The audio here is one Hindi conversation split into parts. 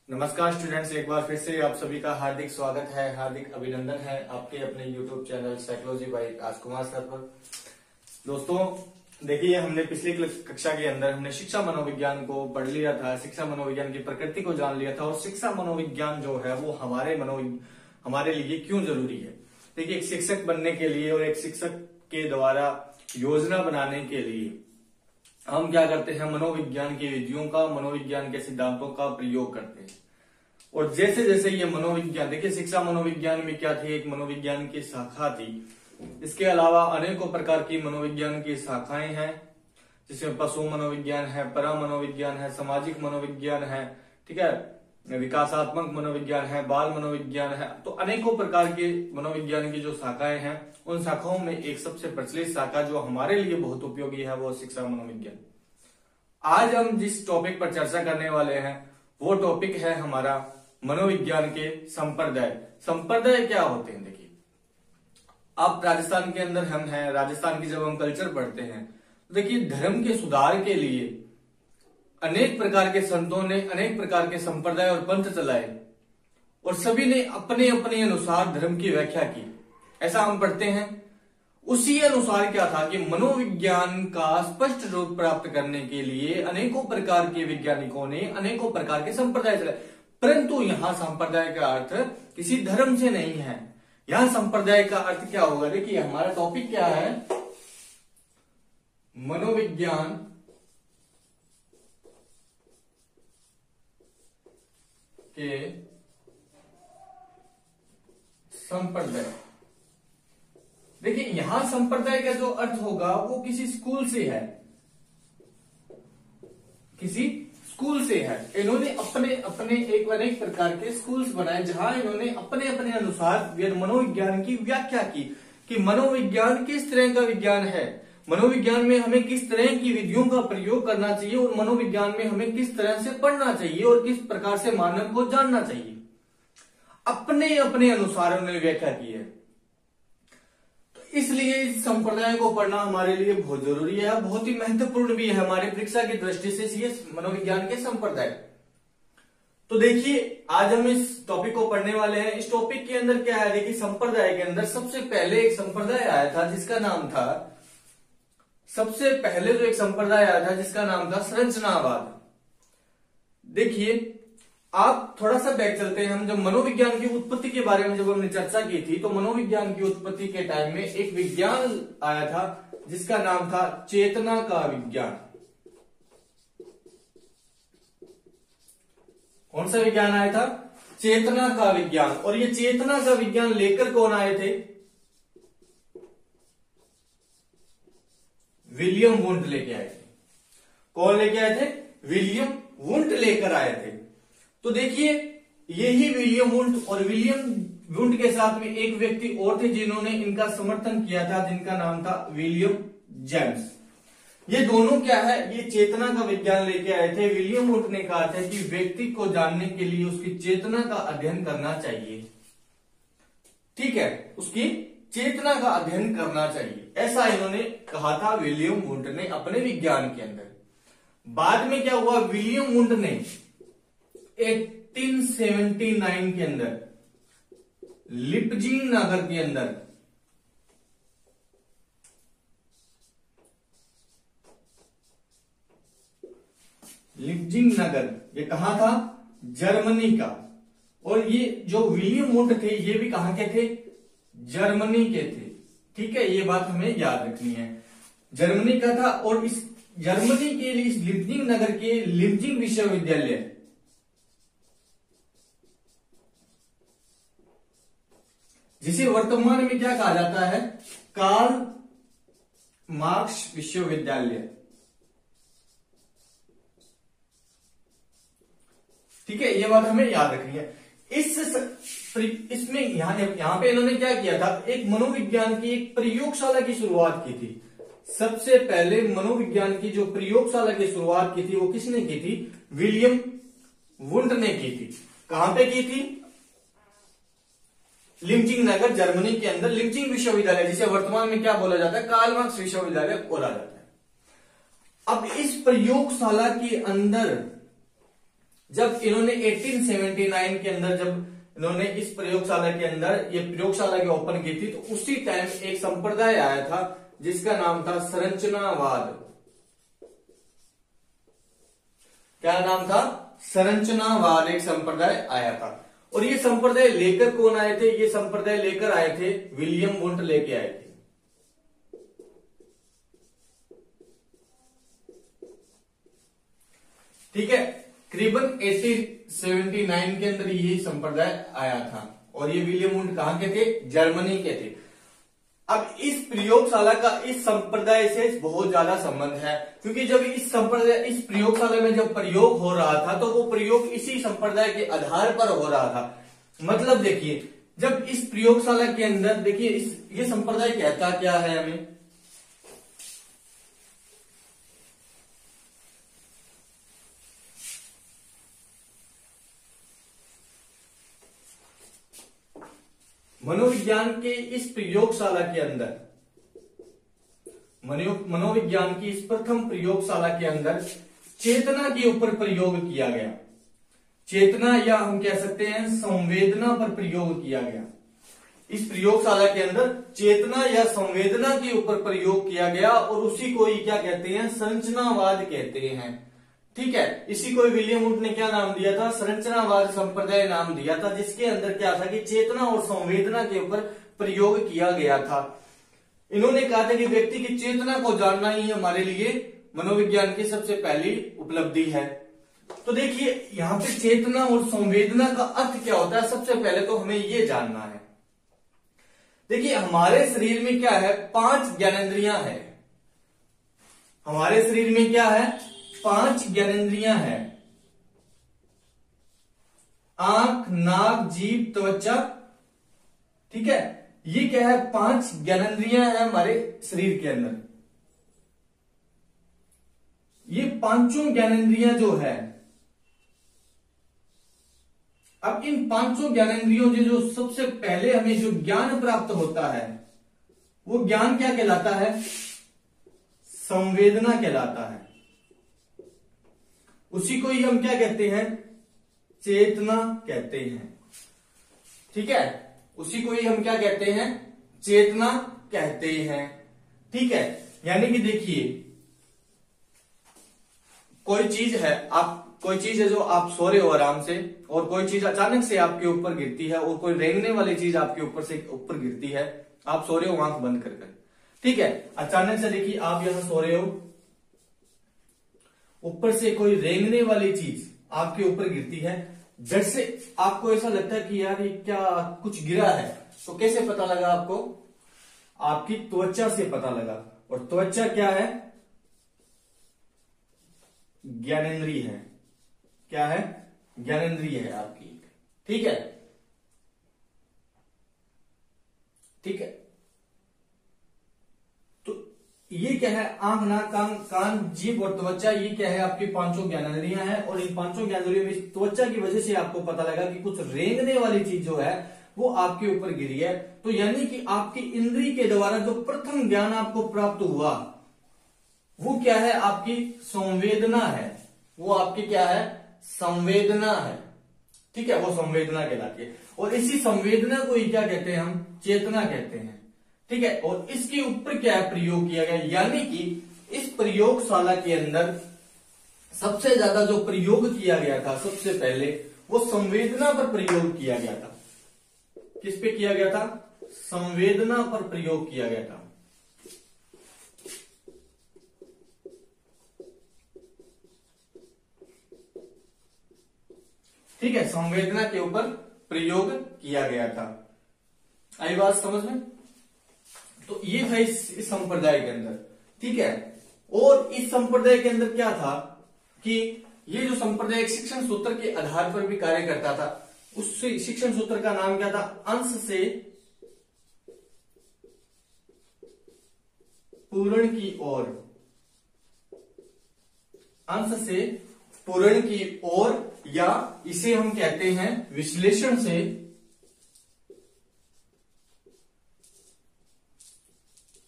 नमस्कार स्टूडेंट्स, एक बार फिर से आप सभी का हार्दिक स्वागत है, हार्दिक अभिनंदन है आपके अपने YouTube चैनल साइकोलॉजी बाय राजकुमार सर पर। दोस्तों देखिए, हमने पिछली कक्षा के अंदर हमने शिक्षा मनोविज्ञान को पढ़ लिया था, शिक्षा मनोविज्ञान की प्रकृति को जान लिया था और शिक्षा मनोविज्ञान जो है वो हमारे लिए क्यों जरूरी है। देखिए, एक शिक्षक बनने के लिए और एक शिक्षक के द्वारा योजना बनाने के लिए हम क्या करते हैं, मनोविज्ञान की विधियों का, मनोविज्ञान के सिद्धांतों का प्रयोग करते हैं। और जैसे जैसे ये मनोविज्ञान, देखिए शिक्षा मनोविज्ञान में क्या थी, एक मनोविज्ञान की शाखा थी। इसके अलावा अनेकों प्रकार की मनोविज्ञान की शाखाएं हैं, जिसमें पशु मनोविज्ञान है, परा मनोविज्ञान है, सामाजिक मनोविज्ञान है, ठीक है, विकासात्मक मनोविज्ञान है, बाल मनोविज्ञान है। तो अनेकों प्रकार के मनोविज्ञान की जो शाखाएं हैं, उन शाखाओं में एक सबसे प्रचलित शाखा जो हमारे लिए बहुत उपयोगी है वो शिक्षा मनोविज्ञान। आज हम जिस टॉपिक पर चर्चा करने वाले हैं वो टॉपिक है हमारा मनोविज्ञान के संप्रदाय। संप्रदाय क्या होते हैं? देखिए, आप राजस्थान के अंदर हम हैं, राजस्थान की जब हम कल्चर पढ़ते हैं तो देखिए, धर्म के सुधार के लिए अनेक प्रकार के संतों ने अनेक प्रकार के संप्रदाय और पंथ चलाए और सभी ने अपने अपने अनुसार धर्म की व्याख्या की। ऐसा हम पढ़ते हैं। उसी अनुसार क्या था कि मनोविज्ञान का स्पष्ट रूप प्राप्त करने के लिए अनेकों प्रकार के वैज्ञानिकों ने अनेकों प्रकार के संप्रदाय चलाए। परंतु यहां संप्रदाय का अर्थ किसी धर्म से नहीं है। यहां संप्रदाय का अर्थ क्या होगा? देखिए, हमारा टॉपिक क्या है, मनोविज्ञान के संप्रदाय। देखिए, यहां संप्रदाय का जो अर्थ होगा वो किसी स्कूल से है, किसी स्कूल से है। इन्होंने अपने अपने अनेक प्रकार के स्कूल्स बनाए जहां इन्होंने अपने अपने अनुसार मनोविज्ञान की व्याख्या की कि मनोविज्ञान किस तरह का विज्ञान है, मनोविज्ञान में हमें किस तरह की विधियों का प्रयोग करना चाहिए और मनोविज्ञान में हमें किस तरह से पढ़ना चाहिए और किस प्रकार से मानव को जानना चाहिए। अपने अपने अनुसार उन्होंने व्याख्या की है। तो इसलिए इस संप्रदाय को पढ़ना हमारे लिए बहुत जरूरी है, बहुत ही महत्वपूर्ण भी है हमारी परीक्षा की दृष्टि से ये मनोविज्ञान के संप्रदाय। तो देखिए, आज हम इस टॉपिक को पढ़ने वाले हैं। इस टॉपिक के अंदर क्या है, देखिए संप्रदाय के अंदर सबसे पहले एक संप्रदाय आया था जिसका नाम था, सबसे पहले जो एक संप्रदाय आया था जिसका नाम था संरचनावाद। देखिए, आप थोड़ा सा बैक चलते हैं। हम जब मनोविज्ञान की उत्पत्ति के बारे में जब हमने चर्चा की थी तो मनोविज्ञान की उत्पत्ति के टाइम में एक विज्ञान आया था जिसका नाम था चेतना का विज्ञान। कौन सा विज्ञान आया था? चेतना का विज्ञान। और ये चेतना का विज्ञान लेकर कौन आए थे? विलियम वुंट लेके आए थे। कौन लेके आए थे? विलियम वुंट लेकर आए थे। तो देखिए, यही विलियम वुंट और विलियम वुंट के साथ में एक व्यक्ति और थे जिन्होंने इनका समर्थन किया था, जिनका नाम था विलियम जेम्स। ये दोनों क्या है, ये चेतना का विज्ञान लेके आए थे। विलियम वुंट ने कहा था कि व्यक्ति को जानने के लिए उसकी चेतना का अध्ययन करना चाहिए, ठीक है, उसकी चेतना का अध्ययन करना चाहिए, ऐसा इन्होंने कहा था विलियम वुंट ने अपने विज्ञान के अंदर। बाद में क्या हुआ, विलियम वुंट ने 1879 के अंदर लिप्जिंग नगर के अंदर लिप्जिंग नगर, ये कहां था? जर्मनी का। और ये जो विलियम वुंट थे ये भी कहां के थे? जर्मनी के थे, ठीक है, ये बात हमें याद रखनी है। जर्मनी का था। और इस जर्मनी के लिए इस लिप्जिंग नगर के लिप्जिंग विश्वविद्यालय, जिसे वर्तमान में क्या कहा जाता है? कार्ल मार्क्स विश्वविद्यालय, ठीक है, ये बात हमें याद रखनी है। इसमें यहां पे इन्होंने क्या किया था, एक मनोविज्ञान की एक प्रयोगशाला की शुरुआत की थी। सबसे पहले मनोविज्ञान की जो प्रयोगशाला की शुरुआत की थी वो किसने की थी? विलियम वुंट ने की थी। कहां पे की थी? लिप्जिंग नगर, जर्मनी के अंदर लिप्जिंग विश्वविद्यालय, जिसे वर्तमान में क्या बोला जाता है? कार्ल मार्क्स विश्वविद्यालय बोला जाता है। अब इस प्रयोगशाला के अंदर जब इन्होंने 1879 के अंदर जब इन्होंने इस प्रयोगशाला के अंदर ये प्रयोगशाला की ओपन की थी, तो उसी टाइम एक संप्रदाय आया था जिसका नाम था संरचनावाद। क्या नाम था? संरचनावाद एक संप्रदाय आया था। और ये संप्रदाय लेकर कौन आए थे? ये संप्रदाय लेकर आए थे विलियम वुंट लेके आए थे। ठीक है, करीबन 1879 के अंदर ये संप्रदाय आया था। और ये विलियम वुंट कहां के थे? जर्मनी के थे। अब इस प्रयोगशाला का इस संप्रदाय से बहुत ज्यादा संबंध है, क्योंकि जब इस संप्रदाय इस प्रयोगशाला में जब प्रयोग हो रहा था तो वो प्रयोग इसी संप्रदाय के आधार पर हो रहा था। मतलब देखिए, जब इस प्रयोगशाला के अंदर देखिए ये संप्रदाय कहता क्या है हमें, मनोविज्ञान के इस प्रयोगशाला के अंदर, मनोविज्ञान की इस प्रथम प्रयोगशाला के अंदर चेतना के ऊपर प्रयोग किया गया। चेतना या हम कह सकते हैं संवेदना पर प्रयोग किया गया। इस प्रयोगशाला के अंदर चेतना या संवेदना के ऊपर प्रयोग किया गया और उसी को ही क्या कहते हैं? संरचनावाद कहते हैं। ठीक है, इसी को विलियम वुंट ने क्या नाम दिया था? संरचनावाद संप्रदाय नाम दिया था, जिसके अंदर क्या था कि चेतना और संवेदना के ऊपर प्रयोग किया गया था। इन्होंने कहा था कि व्यक्ति की चेतना को जानना ही हमारे लिए मनोविज्ञान की सबसे पहली उपलब्धि है। तो देखिए यहां पे चेतना और संवेदना का अर्थ क्या होता है, सबसे पहले तो हमें ये जानना है। देखिए हमारे शरीर में क्या है? 5 ज्ञानेंद्रियां हैं। हमारे शरीर में क्या है? 5 ज्ञानेंद्रियां हैं। आंख, नाक, जीभ, त्वचा। ठीक है, ये क्या है? 5 ज्ञानेंद्रियां हैं हमारे शरीर के अंदर। ये पांचों ज्ञानेंद्रियां जो है, अब इन पांचों ज्ञानेंद्रियों से जो सबसे पहले हमें जो ज्ञान प्राप्त होता है वो ज्ञान क्या कहलाता है? संवेदना कहलाता है। उसी को ही हम क्या कहते हैं? चेतना कहते हैं। ठीक है, उसी को ही हम क्या कहते हैं? चेतना कहते हैं। ठीक है, यानी कि देखिए कोई चीज है जो आप सो रहे हो आराम से, और कोई चीज अचानक से आपके ऊपर गिरती है, और कोई रेंगने वाली चीज आपके ऊपर गिरती है। आप सो रहे हो आंख बंद कर कर, ठीक है, अचानक से देखिए आप यहां सो रहे हो, ऊपर से कोई रेंगने वाली चीज आपके ऊपर गिरती है। जब से आपको ऐसा लगता है कि यार ये क्या कुछ गिरा है, तो कैसे पता लगा आपको? आपकी त्वचा से पता लगा। और त्वचा क्या है? ज्ञानेंद्रिय है। क्या है? ज्ञानेंद्रिय है आपकी। ठीक है, ठीक है, तो ये क्या है? आंख, नाक, कान, जीभ और त्वचा, ये क्या है? आपकी पांचों ज्ञानेंद्रियां हैं। और इन पांचों ज्ञानेंद्रियों में त्वचा की वजह से आपको पता लगा कि कुछ रेंगने वाली चीज जो है वो आपके ऊपर गिरी है। तो यानी कि आपकी इंद्रिय के द्वारा जो प्रथम ज्ञान आपको प्राप्त हुआ वो क्या है? आपकी संवेदना है। वो आपकी क्या है? संवेदना है। ठीक है, वो संवेदना कहलाती है। और इसी संवेदना को ही क्या कहते हैं? हम चेतना कहते हैं। ठीक है, और इसके ऊपर क्या है? प्रयोग किया गया। यानी कि इस प्रयोगशाला के अंदर सबसे ज्यादा जो प्रयोग किया गया था सबसे पहले, वो संवेदना पर प्रयोग किया गया था। किस पे किया गया था? संवेदना पर प्रयोग किया गया था। ठीक है, संवेदना के ऊपर प्रयोग किया गया था। आई बात समझ में? तो ये था इस संप्रदाय के अंदर। ठीक है, और इस संप्रदाय के अंदर क्या था कि ये जो संप्रदाय एक शिक्षण सूत्र के आधार पर भी कार्य करता था। उस शिक्षण सूत्र का नाम क्या था? अंश से पूर्ण की ओर। अंश से पूर्ण की ओर, या इसे हम कहते हैं विश्लेषण से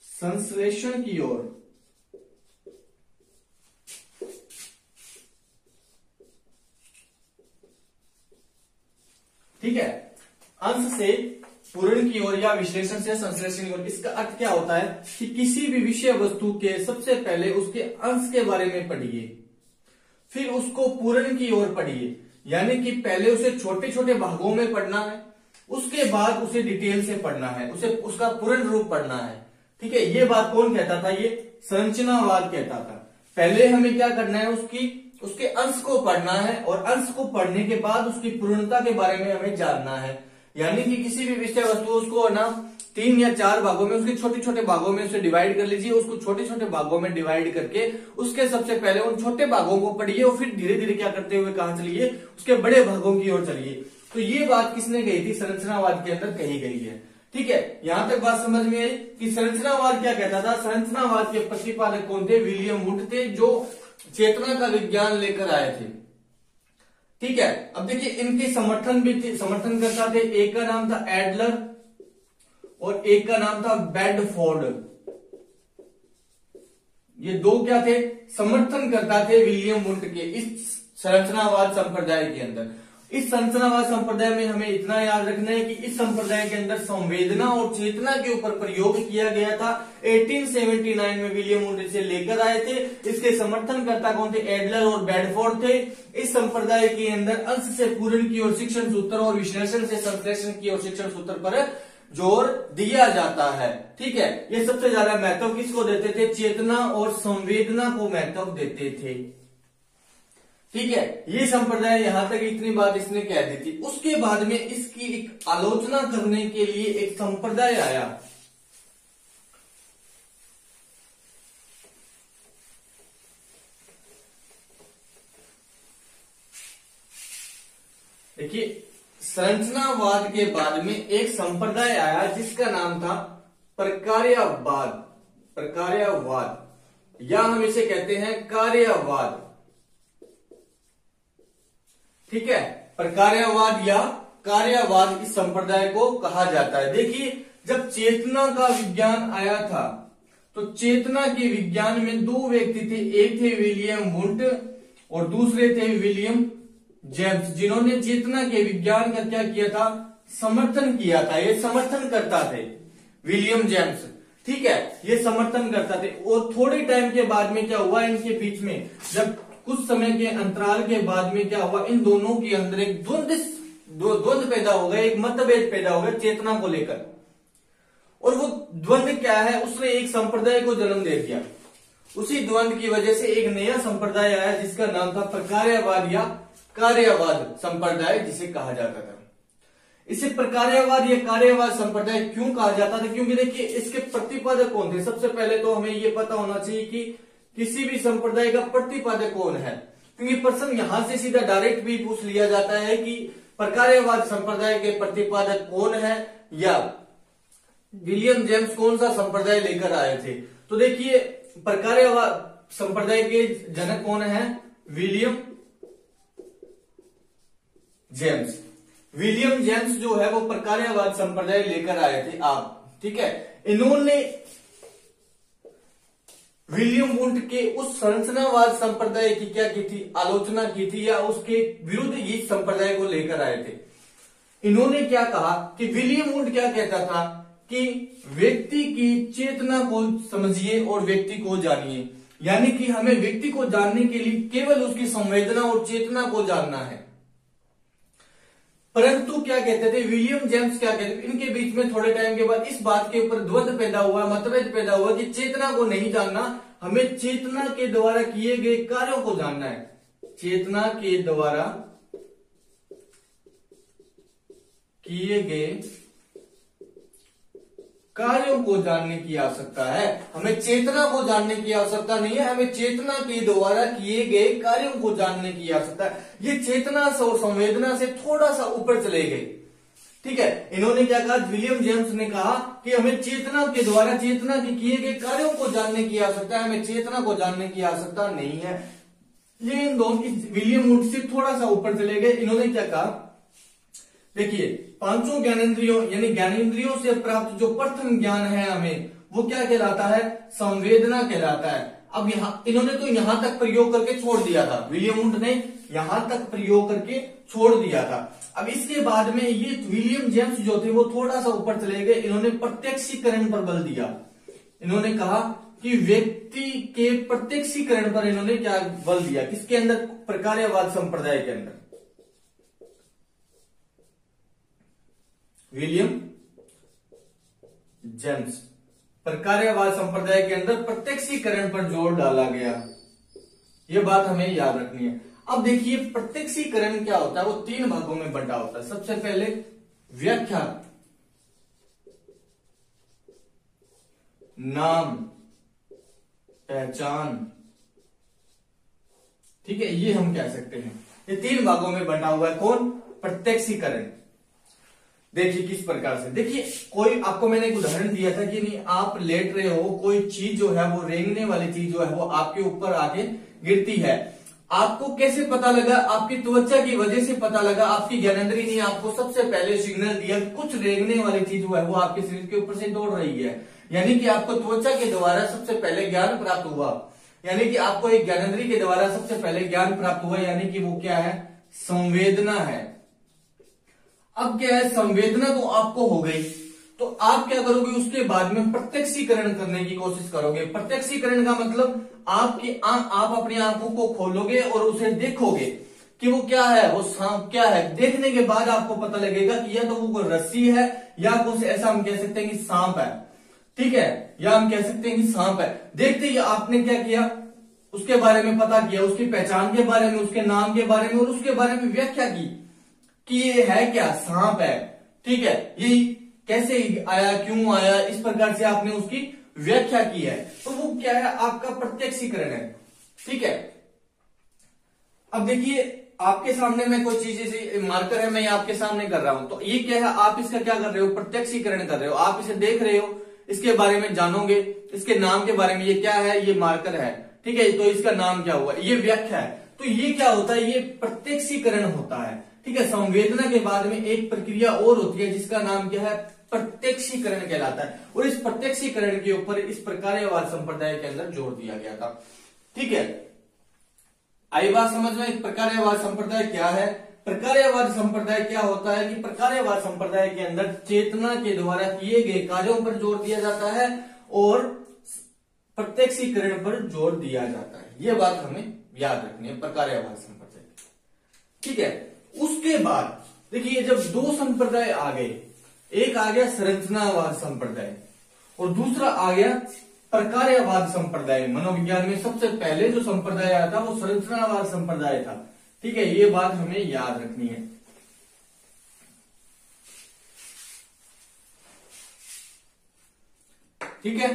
संश्लेषण की ओर। अंश से पूर्ण की ओर या विश्लेषण से संश्लेषण की ओर। इसका अर्थ क्या होता है कि किसी भी विषय वस्तु के सबसे पहले उसके अंश के बारे में पढ़िए, फिर उसको पूर्ण की ओर पढ़िए, यानी कि पहले उसे छोटे छोटे भागों में पढ़ना है, उसके बाद उसे डिटेल से पढ़ना है, उसे उसका पूर्ण रूप पढ़ना है। ठीक है, ये बात कौन कहता था? ये संरचनावाद कहता था। पहले हमें क्या करना है, उसके अंश को पढ़ना है, और अंश को पढ़ने के बाद उसकी पूर्णता के बारे में हमें जानना है। यानी कि किसी भी विषय वस्तु उसको ना 3 या 4 भागों में, उसके छोटे छोटे भागों में उसे डिवाइड कर लीजिए। उसको छोटे छोटे भागों में डिवाइड करके उसके सबसे पहले उन छोटे भागों को पढ़िए, और फिर धीरे धीरे क्या करते हुए कहां चलिए, उसके बड़े भागों की ओर चलिए। तो ये बात किसने कही थी? संरचनावाद के अंदर कही गई है। ठीक है, यहां तक बात समझ में आई कि संरचनावाद क्या कहता था। संरचनावाद के प्रतिपादक कौन थे? विलियम वुड थे, जो चेतना का विज्ञान लेकर आए थे। ठीक है, अब देखिए इनके समर्थन करता थे। एक का नाम था एडलर और एक का नाम था बेडफोर्ड। ये दो क्या थे? समर्थन करता थे विलियम वुड के इस संरचनावाद संप्रदाय के अंदर। इस संरचनावाद संप्रदाय में हमें इतना याद रखना है कि इस संप्रदाय के अंदर संवेदना और चेतना के ऊपर प्रयोग किया गया था। 1879 में विलियम वुड इसे लेकर आए थे। इसके समर्थनकर्ता कौन थे? एडलर और बेडफोर्ड थे। इस संप्रदाय के अंदर अंश से पूर्ण की ओर शिक्षण सूत्र और विश्लेषण से संश्लेषण की ओर शिक्षण सूत्र पर जोर दिया जाता है। ठीक है, ये सबसे ज्यादा महत्व किसको देते थे? चेतना और संवेदना को महत्व देते थे। ठीक है, ये संप्रदाय यहां तक इतनी बात इसने कह दी थी। उसके बाद में इसकी एक आलोचना करने के लिए एक संप्रदाय आया। देखिए, संरचनावाद के बाद में एक संप्रदाय आया जिसका नाम था प्रकार्यवाद। प्रकार्यवाद या हम इसे कहते हैं कार्यवाद। ठीक है, प्रकार्यवाद या कार्यवाद इस संप्रदाय को कहा जाता है। देखिए, जब चेतना का विज्ञान आया था तो चेतना के विज्ञान में 2 व्यक्ति थे। एक थे विलियम वुड और दूसरे थे विलियम जेम्स, जिन्होंने चेतना के विज्ञान का क्या किया था? समर्थन किया था। ये समर्थन करता थे विलियम जेम्स। ठीक है, ये समर्थन करता थे। और थोड़े टाइम के बाद में क्या हुआ इनके बीच में, जब कुछ समय के अंतराल के बाद में क्या हुआ, इन दोनों के अंदर एक द्वंद्व पैदा हो गया, एक मतभेद पैदा हो गया चेतना को लेकर। और वो द्वंद्व क्या है? उसने एक संप्रदाय को जन्म दे दिया। उसी द्वंद्व की वजह से एक नया संप्रदाय आया जिसका नाम था प्रकार्यवाद या कार्यवाद संप्रदाय, जिसे कहा जाता था। इसे प्रकार्यवाद या कार्यवाद संप्रदाय क्यों कहा जाता था? क्योंकि देखिए, इसके प्रतिपादक कौन थे? सबसे पहले तो हमें यह पता होना चाहिए कि किसी भी संप्रदाय का प्रतिपादक कौन है, क्योंकि प्रश्न यहां से सीधा डायरेक्ट भी पूछ लिया जाता है कि प्रकार्यवाद संप्रदाय के प्रतिपादक कौन है, या विलियम जेम्स कौन सा संप्रदाय लेकर आए थे। तो देखिए, प्रकार्यवाद संप्रदाय के जनक कौन है? William James. विलियम जेम्स जो है वो प्रकार्यवाद संप्रदाय लेकर आए थे आप। ठीक है, इन्होंने विलियम वुड के उस संरचनावाद संप्रदाय की क्या की थी? आलोचना की थी, या उसके विरुद्ध इस संप्रदाय को लेकर आए थे। इन्होंने क्या कहा कि विलियम वुड क्या कहता था कि व्यक्ति की चेतना को समझिए और व्यक्ति को जानिए, यानी कि हमें व्यक्ति को जानने के लिए केवल उसकी संवेदना और चेतना को जानना है। परंतु क्या कहते थे विलियम जेम्स, क्या कहते थे, इनके बीच में थोड़े टाइम के बाद इस बात के ऊपर द्वंद्व पैदा हुआ, मतभेद पैदा हुआ कि चेतना को नहीं जानना, हमें चेतना के द्वारा किए गए कार्यों को जानना है। चेतना के द्वारा किए गए कार्यों को जानने की आवश्यकता है। हमें चेतना को जानने की आवश्यकता नहीं है, हमें चेतना के द्वारा किए गए कार्यों को जानने की आवश्यकता है। ये चेतना और संवेदना से थोड़ा सा ऊपर चले गए। ठीक है, इन्होंने क्या कहा? विलियम जेम्स ने कहा कि हमें चेतना के द्वारा चेतना के किए गए कार्यों को जानने की आवश्यकता है, हमें चेतना को जानने की आवश्यकता नहीं है। ये इन दोनों विलियम वुड से थोड़ा सा ऊपर चले गए। इन्होंने क्या कहा? देखिए, 5 ज्ञानेंद्रियों यानी ज्ञानेंद्रियों से प्राप्त जो प्रथम ज्ञान है हमें, वो क्या कहलाता है? संवेदना कहलाता है। अब यहां इन्होंने तो यहां तक प्रयोग करके छोड़ दिया था, विलियम वुड ने यहां तक प्रयोग करके छोड़ दिया था। अब इसके बाद में ये विलियम जेम्स जो थे वो थोड़ा सा ऊपर चले गए, इन्होंने प्रत्यक्षीकरण पर बल दिया। इन्होंने कहा कि व्यक्ति के प्रत्यक्षीकरण पर इन्होंने क्या बल दिया, किसके अंदर, प्रकार्यवाद संप्रदाय के अंदर। विलियम जेम्स, प्रकार्यवाद संप्रदाय के अंदर प्रत्यक्षीकरण पर जोर डाला गया। यह बात हमें याद रखनी है। अब देखिए प्रत्यक्षीकरण क्या होता है, वो 3 भागों में बंटा होता है। सबसे पहले व्याख्या, नाम, पहचान, ठीक है, ये हम कह सकते हैं। ये 3 भागों में बंटा हुआ है। कौन, प्रत्यक्षीकरण। देखिए किस प्रकार से, देखिए कोई, आपको मैंने एक उदाहरण दिया था कि नहीं, आप लेट रहे हो, कोई चीज जो है वो रेंगने वाली चीज जो है वो आपके ऊपर आके गिरती है। आपको कैसे पता लगा, आपकी त्वचा की वजह से पता लगा, आपकी ज्ञानेंद्रिय ने आपको सबसे पहले सिग्नल दिया कि कुछ रेंगने वाली चीज जो है वो आपके शरीर के ऊपर से दौड़ रही है। यानी कि आपको त्वचा के द्वारा सबसे पहले ज्ञान प्राप्त हुआ, यानी कि आपको एक ज्ञानेंद्रिय के द्वारा सबसे पहले ज्ञान प्राप्त हुआ, यानी कि वो क्या है, संवेदना है। अब क्या है, संवेदना तो आपको हो गई, तो आप क्या करोगे, उसके बाद में प्रत्यक्षीकरण करने की कोशिश करोगे। प्रत्यक्षीकरण का मतलब आप अपनी आंखों को खोलोगे और उसे देखोगे कि वो क्या है, वो सांप क्या है। देखने के बाद आपको पता लगेगा कि या तो वो कोई रस्सी है, या कुछ ऐसा हम कह सकते हैं कि सांप है, ठीक है, या हम कह सकते हैं कि सांप है। देखते ही आपने क्या किया, उसके बारे में पता किया, उसकी पहचान के बारे में, उसके नाम के बारे में, और उसके बारे में व्याख्या की कि ये है क्या, सांप है, ठीक है, ये कैसे आया, क्यों आया, इस प्रकार से आपने उसकी व्याख्या की है। तो वो क्या है, आपका प्रत्यक्षीकरण है, ठीक है। अब देखिए आपके सामने मैं कोई चीज, जैसे मार्कर है, मैं आपके सामने कर रहा हूं, तो ये क्या है, आप इसका क्या कर रहे हो, प्रत्यक्षीकरण कर रहे हो। आप इसे देख रहे हो, इसके बारे में जानोगे, इसके नाम के बारे में, ये क्या है, ये मार्कर है, ठीक है, तो इसका नाम क्या हुआ, ये व्याख्या है। तो ये क्या होता है, ये प्रत्यक्षीकरण होता है, ठीक है। संवेदना के बाद में एक प्रक्रिया और होती है जिसका नाम क्या है, प्रत्यक्षीकरण कहलाता है। और इस प्रत्यक्षीकरण के ऊपर इस प्रकार्यवाद संप्रदाय के अंदर जोर दिया गया था, ठीक है। आई बात समझ में, प्रकार्यवाद संप्रदाय क्या है। प्रकार्यवाद संप्रदाय क्या होता है कि प्रकार्यवाद संप्रदाय के अंदर चेतना के द्वारा किए गए कार्यों पर जोर दिया जाता है और प्रत्यक्षीकरण पर जोर दिया जाता है। यह बात हमें याद रखनी है, प्रकार्यवाद संप्रदाय, ठीक है। उसके बाद देखिए जब 2 संप्रदाय आ गए, एक आ गया संरचनावाद संप्रदाय और दूसरा आ गया प्रकार्यवाद संप्रदाय। मनोविज्ञान में सबसे पहले जो संप्रदाय आया था वो संरचनावाद संप्रदाय था, ठीक है, ये बात हमें याद रखनी है। ठीक है,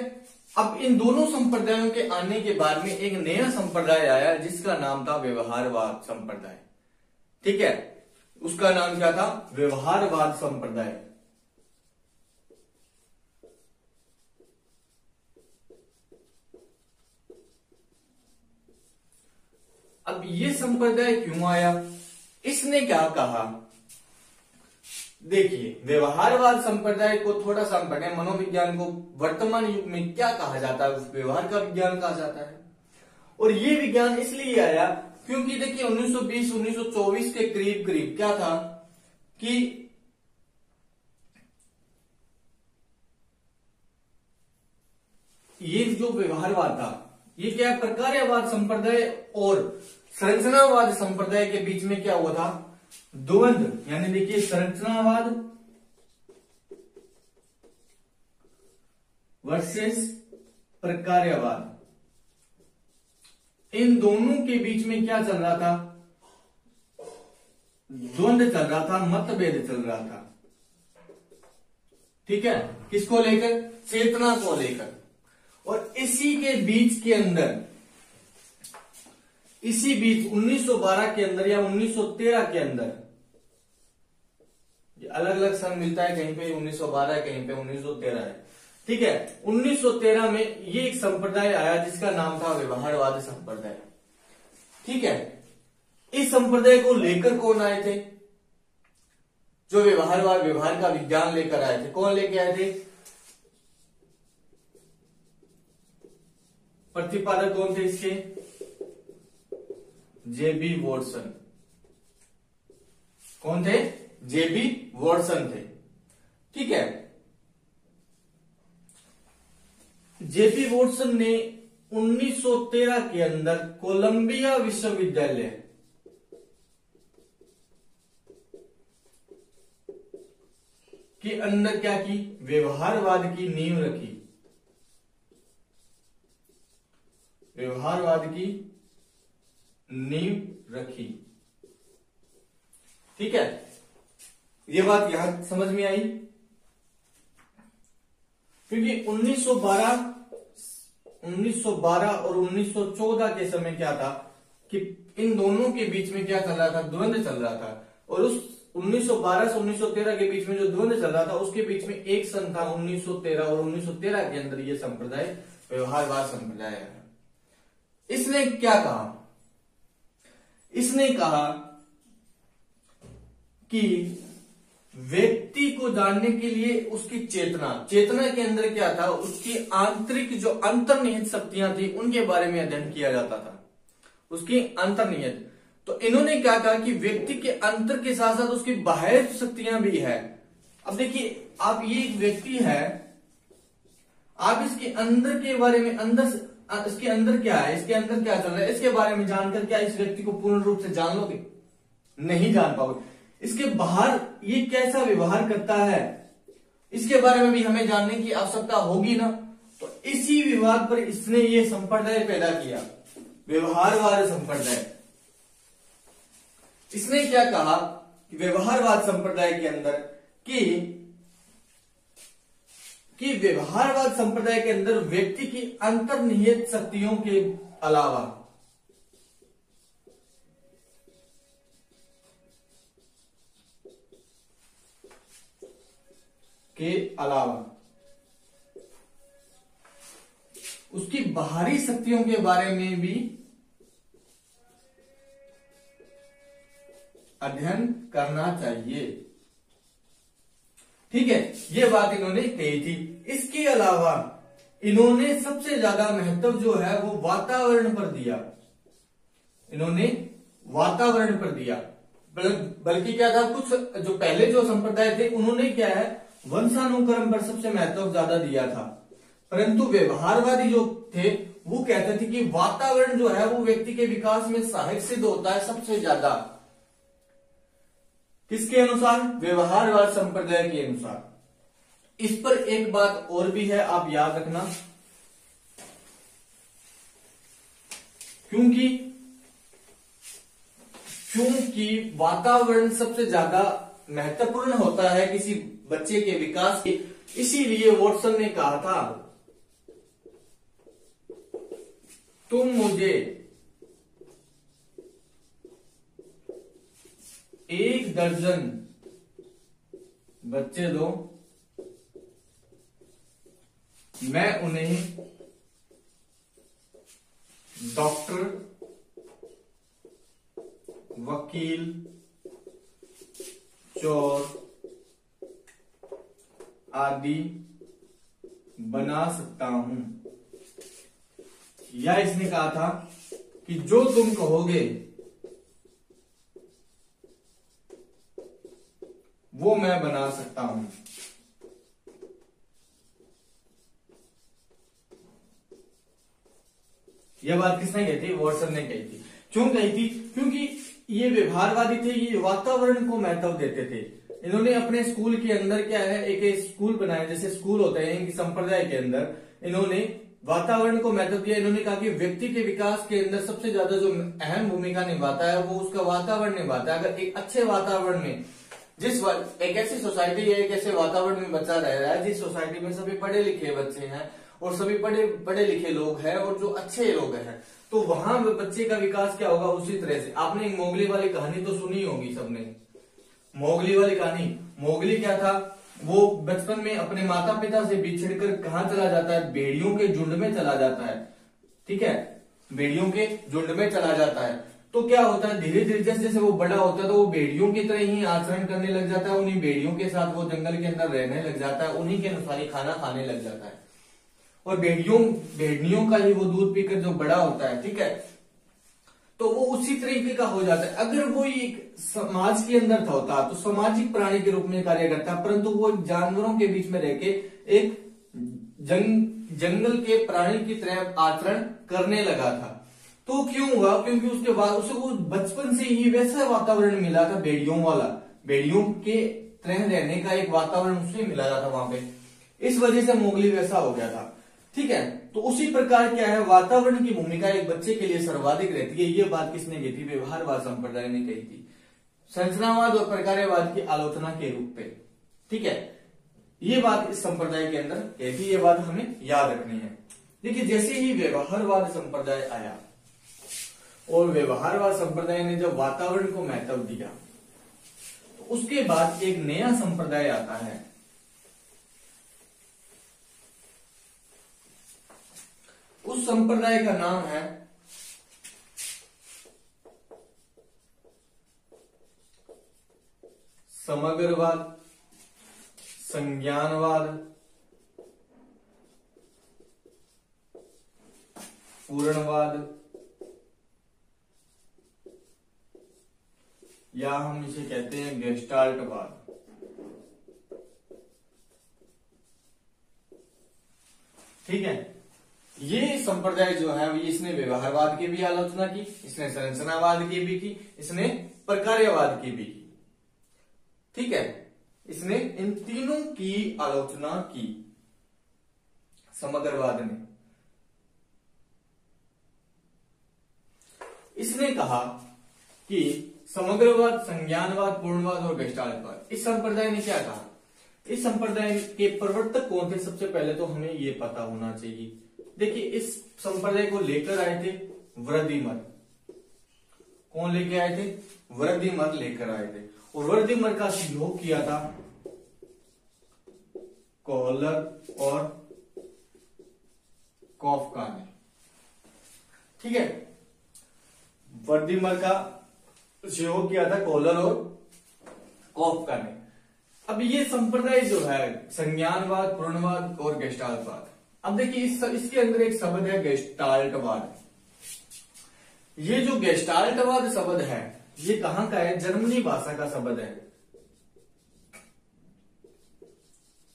अब इन दोनों संप्रदायों के आने के बाद में एक नया संप्रदाय आया जिसका नाम था व्यवहारवाद संप्रदाय, ठीक है, उसका नाम क्या था, व्यवहारवाद संप्रदाय। अब ये संप्रदाय क्यों आया, इसने क्या कहा, देखिए व्यवहारवाद संप्रदाय को थोड़ा सा हम पढ़े, मनोविज्ञान को वर्तमान युग में क्या कहा जाता है, व्यवहार का विज्ञान कहा जाता है। और ये विज्ञान इसलिए आया क्योंकि देखिए 1920-1924 के करीब करीब क्या था कि ये जो व्यवहारवाद था ये क्या है, प्रकार्यवाद संप्रदाय और संरचनावाद संप्रदाय के बीच में क्या हुआ था, द्वंद्व। यानी देखिए संरचनावाद वर्सेस प्रकार्यवाद, इन दोनों के बीच में क्या चल रहा था, द्वंद्व चल रहा था, मतभेद चल रहा था, ठीक है, किसको लेकर, चेतना को लेकर। और इसी के बीच के अंदर, इसी बीच 1912 के अंदर या 1913 के अंदर, अलग अलग सन मिलता है, कहीं पे 1912 कहीं पे 1913 है, ठीक है। 1913 में ये एक संप्रदाय आया जिसका नाम था व्यवहारवाद संप्रदाय, ठीक है। इस संप्रदाय को लेकर कौन आए थे, जो व्यवहारवाद, व्यवहार का विज्ञान लेकर आए थे, कौन लेके आए थे, प्रतिपादक कौन थे इसके? जेबी वॉटसन। कौन थे? जेबी वॉटसन थे। ठीक है। जेबी वॉटसन ने 1913 के अंदर कोलंबिया विश्वविद्यालय के अंदर क्या की? व्यवहारवाद की नींव रखी। व्यवहारवाद की नींव रखी। ठीक है, ये बात यहां समझ में आई। क्योंकि 1912 और 1914 के समय क्या था कि इन दोनों के बीच में क्या चल रहा था? द्वंद्व चल रहा था। और उस 1912 से 1913 के बीच में जो द्वंद्व चल रहा था उसके बीच में एक सन था 1913, और 1913 के अंदर ये संप्रदाय व्यवहारवाद संप्रदाय है। इसने क्या कहा? इसने कहा कि व्यक्ति को जानने के लिए उसकी चेतना के अंदर क्या था? उसकी आंतरिक जो अंतर्निहित शक्तियां थी उनके बारे में अध्ययन किया जाता था। उसकी अंतर्निहित। तो इन्होंने क्या कहा कि व्यक्ति के अंतर के साथ साथ उसकी बाह्य शक्तियां भी है। अब देखिए, आप ये एक व्यक्ति है, आप इसके अंदर के बारे में इसके अंदर क्या है, इसके अंदर क्या चल रहा है, इसके बारे में जानकर क्या इस व्यक्ति को पूर्ण रूप से जान लोगे? नहीं जान पाओगे। इसके बाहर ये कैसा व्यवहार करता है, इसके बारे में भी हमें जानने की आवश्यकता होगी ना। तो इसी विवाद पर इसने ये संप्रदाय पैदा किया, व्यवहारवाद संप्रदाय। इसने क्या कहा कि व्यवहारवाद संप्रदाय के अंदर कि व्यवहारवाद संप्रदाय के अंदर व्यक्ति की अंतर्निहित शक्तियों के अलावा उसकी बाहरी शक्तियों के बारे में भी अध्ययन करना चाहिए। ठीक है, ये बात इन्होंने कही थी। इसके अलावा इन्होंने सबसे ज्यादा महत्व जो है वो वातावरण पर दिया। इन्होंने वातावरण पर दिया, बल्कि क्या था, कुछ जो पहले जो संप्रदाय थे उन्होंने क्या है, वंशानुक्रम पर सबसे महत्व ज्यादा दिया था। परंतु व्यवहारवादी जो थे वो कहते थे कि वातावरण जो है वो व्यक्ति के विकास में सहायक सिद्ध होता है सबसे ज्यादा। किसके अनुसार? व्यवहारवाद संप्रदाय के अनुसार। इस पर एक बात और भी है, आप याद रखना। क्योंकि वातावरण सबसे ज्यादा महत्वपूर्ण होता है किसी बच्चे के विकास के, इसीलिए वॉटसन ने कहा था तुम मुझे 1 दर्जन बच्चे दो, मैं उन्हें डॉक्टर, वकील, चोर आदि बना सकता हूं। या इसने कहा था कि जो तुम कहोगे वो मैं बना सकता हूं। यह बात किसने कही थी? वॉटसन ने कही थी। क्यों कही थी? क्योंकि ये व्यवहारवादी थे, ये वातावरण को महत्व देते थे। इन्होंने अपने स्कूल के अंदर क्या है, एक स्कूल बनाया, जैसे स्कूल होते हैं इनकी संप्रदाय के अंदर, इन्होंने वातावरण को महत्व दिया। इन्होंने कहा कि व्यक्ति के विकास के अंदर सबसे ज्यादा जो अहम भूमिका निभाता है वो उसका वातावरण निभाता है। अगर एक अच्छे वातावरण में एक ऐसी सोसाइटी है, एक ऐसे वातावरण में बच्चा रह रहा है जिस सोसाइटी में सभी पढ़े लिखे बच्चे हैं और सभी पढ़े लिखे लोग हैं और जो अच्छे लोग हैं, तो वहां बच्चे का विकास क्या होगा उसी तरह से। आपने एक मोगली वाली कहानी तो सुनी होगी सबने, मोगली वाली कहानी। मोगली क्या था, वो बचपन में अपने माता पिता से बिछड़कर कहां चला जाता है? भेड़ियों के झुंड में चला जाता है। ठीक है, भेड़ियों के झुंड में चला जाता है। तो क्या होता है, धीरे धीरे जैसे जैसे वो बड़ा होता है तो वो भेड़ियों की तरह ही आचरण करने लग जाता है। उन्हीं भेड़ियों के साथ वो जंगल के अंदर रहने लग जाता है, उन्हीं के अनुसार ही खाना खाने लग जाता है। और भेड़ियों का ही वो दूध पीकर जो बड़ा होता है, ठीक है, तो वो उसी तरीके का हो जाता है। अगर वो एक समाज के अंदर होता तो सामाजिक प्राणी के रूप में कार्य करता, परंतु वो जानवरों के बीच में रह के एक जंगल के प्राणी की तरह आचरण करने लगा था। तो क्यों हुआ? क्योंकि उसके बाद उसे वो बचपन से ही वैसा वातावरण मिला था, भेड़ियों वाला, भेड़ियों के तरह रहने का एक वातावरण उसे मिला था वहां पे, इस वजह से मोगली वैसा हो गया था, ठीक है। तो उसी प्रकार क्या है, वातावरण की भूमिका एक बच्चे के लिए सर्वाधिक रहती है। ये बात किसने कही थी? व्यवहारवाद संप्रदाय ने कही थी, संरचनावाद और प्रकार्यवाद की आलोचना के रूप में, ठीक है। ये बात इस संप्रदाय के अंदर कहती, ये बात हमें याद रखनी है। देखिए, जैसे ही व्यवहारवाद संप्रदाय आया और व्यवहारवाद संप्रदाय ने जब वातावरण को महत्व दिया, तो उसके बाद एक नया संप्रदाय आता है, उस संप्रदाय का नाम है समग्रवाद, संज्ञानवाद, पूर्णवाद, या हम इसे कहते हैं गेस्टाल्टवाद। ठीक है, ये संप्रदाय जो है इसने व्यवहारवाद की भी आलोचना की, इसने संरचनावाद की भी की, इसने प्रकार्यवाद की भी की, ठीक है। इसने इन तीनों की आलोचना की समग्रवाद ने। इसने कहा कि समग्रवाद, संज्ञानवाद, पूर्णवाद और गेस्टाल्टवाद, इस संप्रदाय ने क्या कहा? इस संप्रदाय के प्रवर्तक कौन थे? सबसे पहले तो हमें यह पता होना चाहिए। देखिए, इस संप्रदाय को लेकर आए थे वृद्धिमर। कौन लेके आए थे? वृद्धिमर लेकर आए थे, और वृद्धिमर का सहयोग किया था कोहलर और कॉफका ने, ठीक है। वृद्धिमर का सहयोग किया था कोहलर और कॉफका ने। अब ये संप्रदाय जो है संज्ञानवाद, पूर्णवाद और गेस्टाल्टवाद, अब देखिए इसके अंदर एक शब्द है गेस्टाल्टवाद। ये जो गेस्टाल्टवाद शब्द है ये कहां का है? जर्मनी भाषा का शब्द है।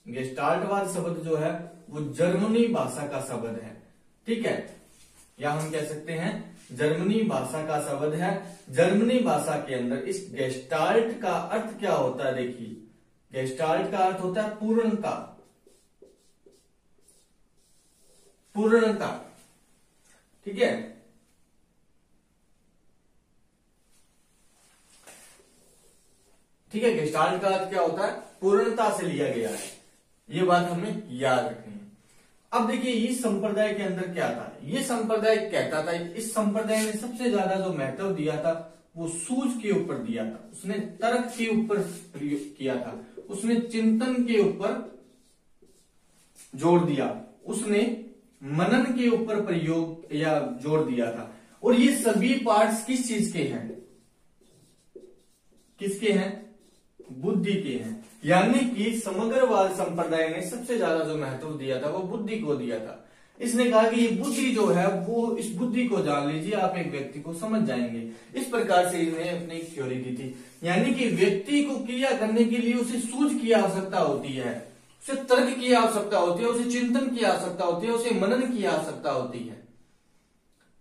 गेस्टाल्टवाद शब्द जो है वो जर्मनी भाषा का शब्द है, ठीक है, या हम कह सकते हैं जर्मनी भाषा का शब्द है। जर्मनी भाषा के अंदर इस गेस्टाल्ट का अर्थ क्या होता है? देखिए, गेस्टाल्ट का अर्थ होता है पूर्णता, पूर्णता, ठीक है। ठीक है, गेस्टाल्ट का अर्थ क्या होता है? पूर्णता से लिया गया है, ये बात हमें याद रखनी है। अब देखिए, इस संप्रदाय के अंदर क्या था? ये संप्रदाय कहता था, इस संप्रदाय ने सबसे ज्यादा जो महत्व दिया था वो सूझ के ऊपर दिया था, उसने तर्क के ऊपर प्रयोग किया था, उसने चिंतन के ऊपर जोर दिया, उसने मनन के ऊपर प्रयोग या जोर दिया था। और ये सभी पार्ट्स किस चीज के हैं? किसके हैं? बुद्धि के हैं। यानी कि समग्रवाद संप्रदाय ने सबसे ज्यादा जो महत्व दिया था वो बुद्धि को दिया था। इसने कहा कि ये बुद्धि जो है वो, इस बुद्धि को जान लीजिए, आप एक व्यक्ति को समझ जाएंगे। इस प्रकार से इसने अपनी थ्योरी दी थी। यानी कि व्यक्ति को क्रिया करने के लिए उसे सूझ की आवश्यकता होती है, उसे तर्क की आवश्यकता होती है, उसे चिंतन की आवश्यकता होती है, उसे मनन की आवश्यकता होती है,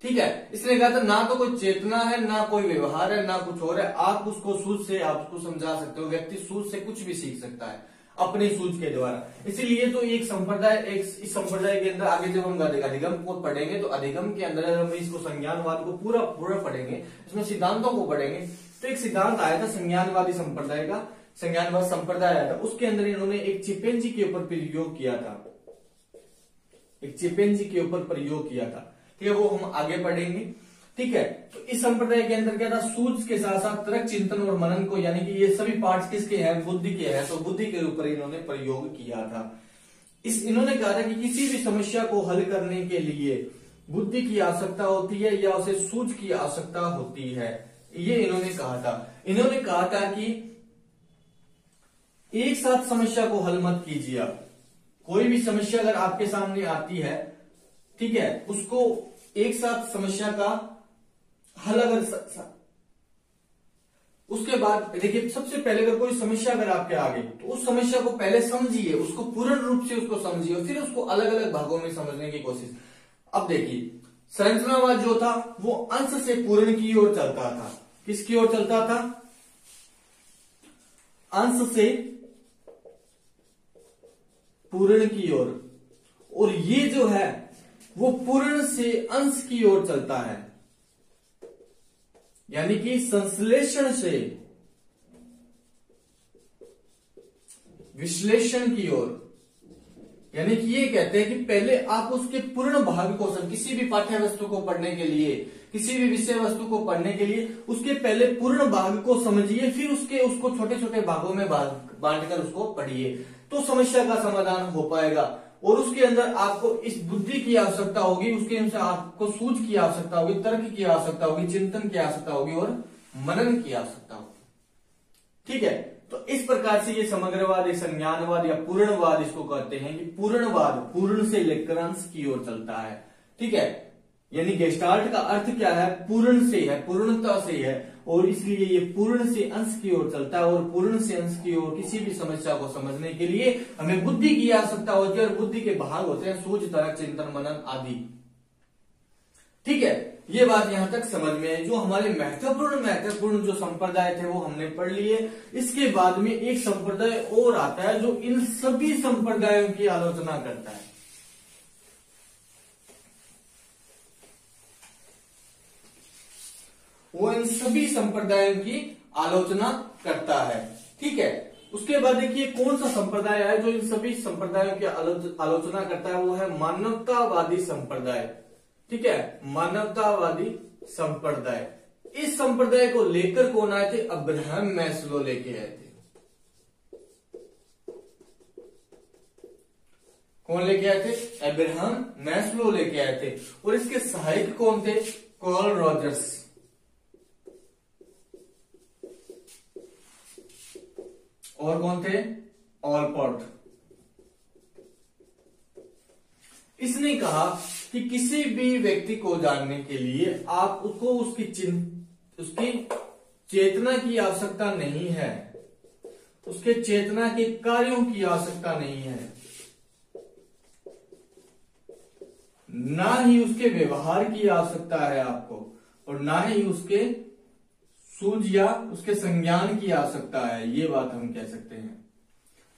ठीक है। इसने कहा था ना तो कोई चेतना है, ना कोई व्यवहार है, ना कुछ और है। आप उसको सूझ से आप उसको समझा सकते हो। व्यक्ति सूझ से कुछ भी सीख सकता है अपनी सूझ के द्वारा। इसीलिए तो एक संप्रदाय, इस संप्रदाय के अंदर आगे जब हम अधिगम को पढ़ेंगे तो अधिगम के अंदर हम इसको संज्ञानवाद को पूरा पढ़ेंगे, इसमें सिद्धांतों को पढ़ेंगे, तो एक सिद्धांत आया था संज्ञानवादी संप्रदाय का, संज्ञानवाद संप्रदाय आया था। उसके अंदर इन्होंने एक चिंपैंजी के ऊपर प्रयोग किया था, एक चिंपैंजी के ऊपर प्रयोग किया था, ठीक है, वो हम आगे पढ़ेंगे, ठीक है। तो इस संप्रदाय के अंदर क्या था? सूझ के साथ साथ तर्क, चिंतन और मनन को, यानी कि ये सभी पार्ट्स किसके हैं? बुद्धि के हैं। तो बुद्धि के ऊपर इन्होंने प्रयोग किया था। इन्होंने कहा था कि किसी भी समस्या को हल करने के लिए बुद्धि की आवश्यकता होती है या उसे सूझ की आवश्यकता होती है, ये इन्होंने कहा था। इन्होंने कहा था कि एक साथ समस्या को हल मत कीजिए आप, कोई भी समस्या अगर आपके सामने आती है, ठीक है, उसको एक साथ समस्या का हल अगर उसके बाद देखिए, सबसे पहले अगर कोई समस्या अगर आपके आगे, तो उस समस्या को पहले समझिए, उसको पूर्ण रूप से उसको समझिए और फिर उसको अलग अलग भागों में समझने की कोशिश। अब देखिए, संरचनावाद जो था वो अंश से पूर्ण की ओर चलता था। किसकी ओर चलता था? अंश से पूर्ण की ओर। और ये जो है वो पूर्ण से अंश की ओर चलता है, यानी कि संश्लेषण से विश्लेषण की ओर। यानी कि ये कहते हैं कि पहले आप उसके पूर्ण भाग को किसी भी पाठ्य वस्तु को पढ़ने के लिए, किसी भी विषय वस्तु को पढ़ने के लिए उसके पहले पूर्ण भाग को समझिए, फिर उसको छोटे छोटे भागों में बांटकर उसको पढ़िए, तो समस्या का समाधान हो पाएगा। और उसके अंदर आपको इस बुद्धि की आवश्यकता होगी, उसके अनुसार आपको सूझ की आवश्यकता होगी, तर्क की आवश्यकता होगी, चिंतन की आवश्यकता होगी और मनन की आवश्यकता होगी। ठीक है, तो इस प्रकार से ये समग्रवाद, ये संज्ञानवाद या पूर्णवाद इसको कहते हैं कि पूर्णवाद पूर्ण से लेकर अंश की ओर चलता है। ठीक है, यानी गेस्टाल्ट का अर्थ क्या है? पूर्ण से है, पूर्णता से है, और इसलिए ये पूर्ण से अंश की ओर चलता है। और पूर्ण से अंश की ओर किसी भी समस्या को समझने के लिए हमें बुद्धि की आवश्यकता होती है, और बुद्धि के भाग होते हैं सूझ, तर्क, चिंतन, मनन आदि। ठीक है, ये बात यहां तक समझ में है। जो हमारे महत्वपूर्ण जो संप्रदाय थे वो हमने पढ़ लिए। इसके बाद में एक संप्रदाय और आता है जो इन सभी संप्रदायों की आलोचना करता है। वो इन सभी संप्रदायों की आलोचना करता है। ठीक है, उसके बाद देखिए कौन सा संप्रदाय है जो इन सभी संप्रदायों की आलोचना करता है? वो है मानवतावादी संप्रदाय। ठीक है, मानवतावादी संप्रदाय। इस संप्रदाय को लेकर कौन आए थे? अब्राहम मैस्लो लेके आए थे। कौन लेके आए थे? अब्राहम मैस्लो लेके आए थे। और इसके सहायक कौन थे? Karl Rogers. और कौन थे? ऑलपोर्ट। इसने कहा कि किसी भी व्यक्ति को जानने के लिए आप उसको उसकी चेतना की आवश्यकता नहीं है, उसके चेतना के कार्यों की आवश्यकता नहीं है, ना ही उसके व्यवहार की आवश्यकता है आपको, और ना ही उसके सूझ या उसके संज्ञान की आवश्यकता है। ये बात हम कह सकते हैं।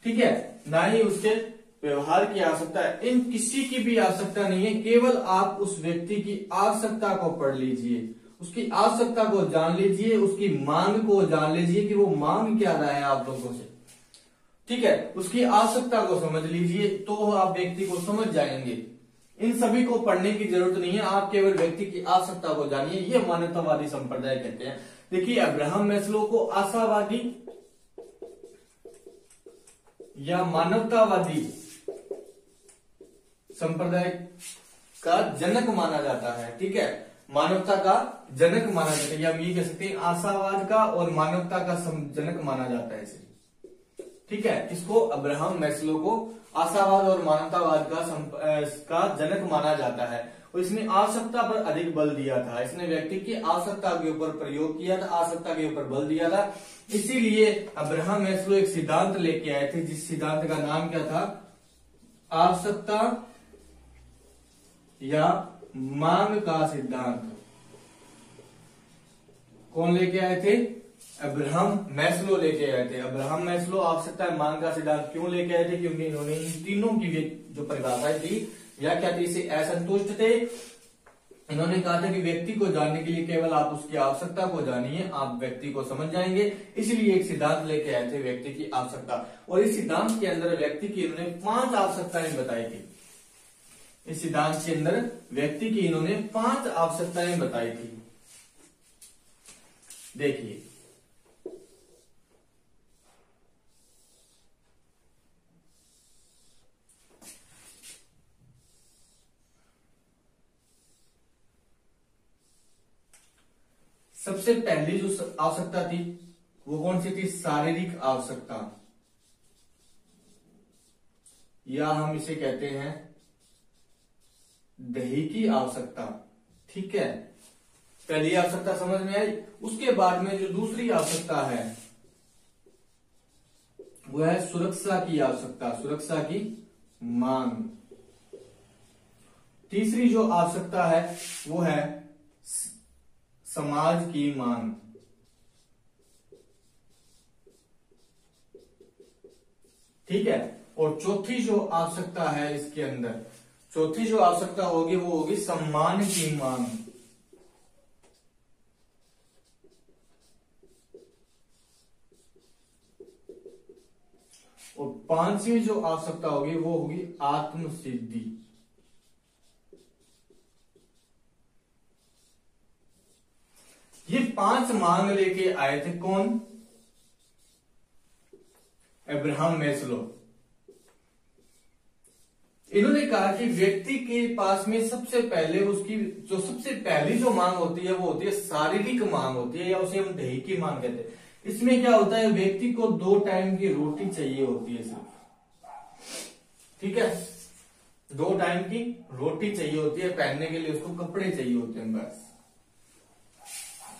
ठीक है, ना ही उसके व्यवहार की आवश्यकता है, इन किसी की भी आवश्यकता नहीं है। केवल आप उस व्यक्ति की आवश्यकता को पढ़ लीजिए, उसकी आवश्यकता को जान लीजिए, उसकी मांग को जान लीजिए कि वो मांग क्या रहा है आप लोगों से। ठीक है, उसकी आवश्यकता को समझ लीजिए तो आप व्यक्ति को समझ जाएंगे। इन सभी को पढ़ने की जरूरत नहीं है, आप केवल व्यक्ति की आवश्यकता को जानिए। ये मानवतावादी संप्रदाय कहते हैं। देखिए, अब्राहम मैस्लो को आशावादी या मानवतावादी संप्रदाय का जनक माना जाता है। ठीक है, मानवता का जनक माना जाता है, या हम ये कह सकते हैं आशावाद का और मानवता का जनक माना जाता है इसे। ठीक है, इसको अब्राहम मैस्लो को आशावाद और मानवतावाद का जनक माना जाता है। और इसने आवश्यकता पर अधिक बल दिया था। इसने व्यक्ति की आवश्यकता के ऊपर प्रयोग किया था, आवश्यकता के ऊपर बल दिया था। इसीलिए अब्राहम मैस्लो एक सिद्धांत लेके आए थे, जिस सिद्धांत का नाम क्या था? आवश्यकता या मांग का सिद्धांत। कौन लेके आए थे? अब्राहम मैस्लो लेके आए थे। अब्राहम मैस्लो आवश्यकता या मांग का सिद्धांत क्यों लेके आए थे? क्योंकि इन्होंने इन तीनों की जो परिभाषाएं थी या क्या थी, इसे असंतुष्ट थे। इन्होंने कहा था कि व्यक्ति को जानने के लिए केवल आप उसकी आवश्यकता को जानिए, आप व्यक्ति को समझ जाएंगे। इसलिए एक सिद्धांत लेके आए थे, व्यक्ति की आवश्यकता। और इस सिद्धांत के अंदर व्यक्ति की इन्होंने 5 आवश्यकताएं बताई थी। इस सिद्धांत के अंदर व्यक्ति की इन्होंने 5 आवश्यकताएं बताई थी। देखिए, सबसे पहली जो आवश्यकता थी वो कौन सी थी? शारीरिक आवश्यकता। या हम इसे कहते हैं दही की आवश्यकता। ठीक है, पहली आवश्यकता समझ में आई। उसके बाद में जो दूसरी आवश्यकता है वो है सुरक्षा की आवश्यकता, सुरक्षा की मांग। तीसरी जो आवश्यकता है वो है समाज की मांग। ठीक है, और चौथी जो आवश्यकता है इसके अंदर, चौथी जो आवश्यकता होगी वो होगी सम्मान की मांग। और पांचवी जो आवश्यकता होगी वो होगी आत्मसिद्धि। ये 5 मांग लेके आए थे कौन? Abraham Maslow. इन्होंने कहा कि व्यक्ति के पास में सबसे पहले उसकी जो सबसे पहली जो मांग होती है वो होती है शारीरिक मांग होती है, या उसे हम दही की मांग कहते हैं। इसमें क्या होता है, व्यक्ति को 2 टाइम की रोटी चाहिए होती है सिर्फ। ठीक है, 2 टाइम की रोटी चाहिए होती है, पहनने के लिए उसको कपड़े चाहिए होते हैं, बस।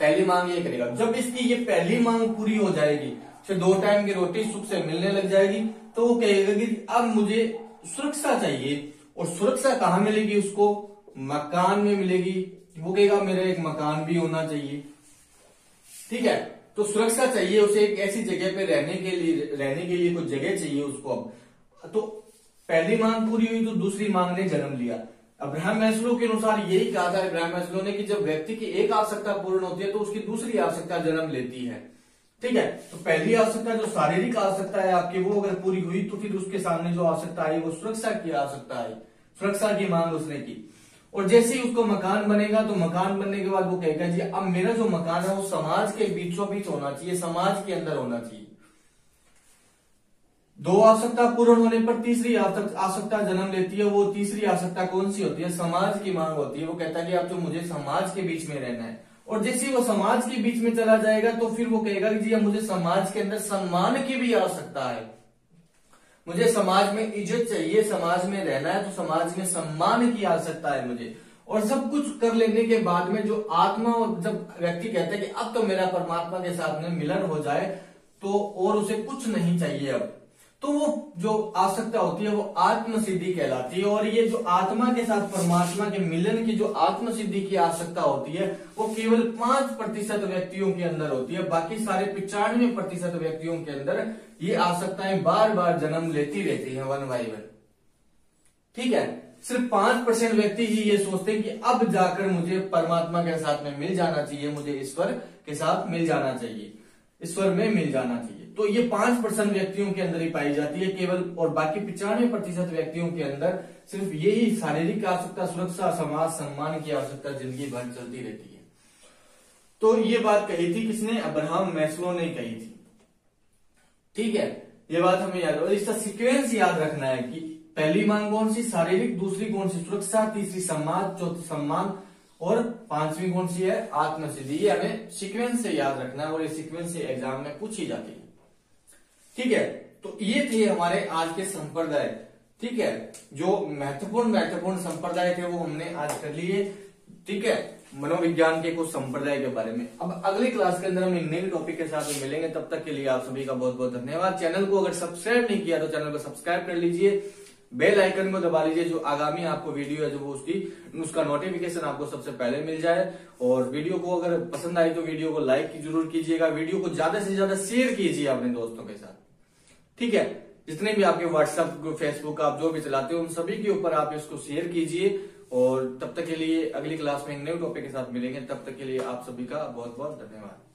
पहली मांग ये करेगा। जब इसकी ये पहली मांग पूरी हो जाएगी, फिर 2 टाइम की रोटी सुख से मिलने लग जाएगी, तो वो कहेगा कि अब मुझे सुरक्षा चाहिए। और सुरक्षा कहाँ मिलेगी उसको? मकान में मिलेगी। वो कहेगा मेरा एक मकान भी होना चाहिए। ठीक है, तो सुरक्षा चाहिए उसे, एक ऐसी जगह पे रहने के लिए कुछ जगह चाहिए उसको। अब तो पहली मांग पूरी हुई तो दूसरी मांग ने जन्म लिया। अब्राहम मैस्लो के अनुसार यही कहा था अब्राहम मैस्लो ने कि जब व्यक्ति की एक आवश्यकता पूर्ण होती है तो उसकी दूसरी आवश्यकता जन्म लेती है। ठीक है, तो पहली आवश्यकता जो शारीरिक आवश्यकता है आपकी, वो अगर पूरी हुई तो फिर उसके सामने जो आवश्यकता आई वो सुरक्षा की आवश्यकता आई, सुरक्षा की मांग उसने की। और जैसे ही उसको मकान बनेगा तो मकान बनने के बाद वो कहेगा जी अब मेरा जो मकान है वो समाज के बीचों बीच होना चाहिए, समाज के अंदर होना चाहिए। 2 आवश्यकता पूर्ण होने पर तीसरी आवश्यकता जन्म लेती है। वो तीसरी आवश्यकता कौन सी होती है? समाज की मांग होती है। वो कहता है कि अब तो मुझे समाज के बीच में रहना है। और जैसे ही वो समाज के बीच में चला जाएगा तो फिर वो कहेगा कि जी अब मुझे समाज के अंदर सम्मान की भी आवश्यकता है, मुझे समाज में इज्जत चाहिए, समाज में रहना है तो समाज में सम्मान की आवश्यकता है मुझे। और सब कुछ कर लेने के बाद में जो आत्मा, जब व्यक्ति कहता है कि अब तो मेरा परमात्मा के साथ में मिलन हो जाए तो और उसे कुछ नहीं चाहिए अब, तो वो जो आवश्यकता होती है वो आत्मसिद्धि कहलाती है। और ये जो आत्मा के साथ परमात्मा के मिलन की जो आत्मसिद्धि की आवश्यकता होती है वो केवल 5% व्यक्तियों के अंदर होती है। बाकी सारे 95% व्यक्तियों के अंदर ये आवश्यकताएं बार बार जन्म लेती रहती है, 1 by 1। ठीक है, सिर्फ 5% व्यक्ति ही ये सोचते हैं कि अब जाकर मुझे परमात्मा के साथ में मिल जाना चाहिए, मुझे ईश्वर के साथ मिल जाना चाहिए, ईश्वर में मिल जाना चाहिए। तो ये 5% व्यक्तियों के अंदर ही पाई जाती है केवल। और बाकी 95% व्यक्तियों के अंदर सिर्फ यही शारीरिक आवश्यकता, सुरक्षा, समाज, सम्मान की आवश्यकता जिंदगी भर चलती रहती है। तो ये बात कही थी किसने? अब्राहम मैस्लो ने कही थी। ठीक है, ये बात हमें याद, और इसका सीक्वेंस याद रखना है कि पहली मांग कौन सी? शारीरिक। दूसरी कौन सी? सुरक्षा। तीसरी समाज। चौथी सम्मान। और 5वीं कौन सी है? आत्मसिद्धि। ये हमें सीक्वेंस से याद रखना है और ये सीक्वेंस से एग्जाम में पूछी जाती है। ठीक है, तो ये थे हमारे आज के संप्रदाय। ठीक है, जो महत्वपूर्ण संप्रदाय थे वो हमने आज कर लिए। ठीक है, मनोविज्ञान के कुछ संप्रदाय के बारे में। अब अगली क्लास के अंदर हम नए टॉपिक के साथ में मिलेंगे। तब तक के लिए आप सभी का बहुत बहुत धन्यवाद। चैनल को अगर सब्सक्राइब नहीं किया तो चैनल को सब्सक्राइब कर लीजिए, बेल आइकन को दबा लीजिए, जो आगामी आपको वीडियो है जो वो उसका नोटिफिकेशन आपको सबसे पहले मिल जाए। और वीडियो को अगर पसंद आई तो वीडियो को लाइक जरूर कीजिएगा, वीडियो को ज्यादा से ज्यादा शेयर कीजिए अपने दोस्तों के साथ। ठीक है, जितने भी आपके व्हाट्सएप, फेसबुक आप जो भी चलाते हो उन सभी के ऊपर आप इसको शेयर कीजिए। और तब तक के लिए अगली क्लास में एक नए टॉपिक के साथ मिलेंगे। तब तक के लिए आप सभी का बहुत बहुत धन्यवाद।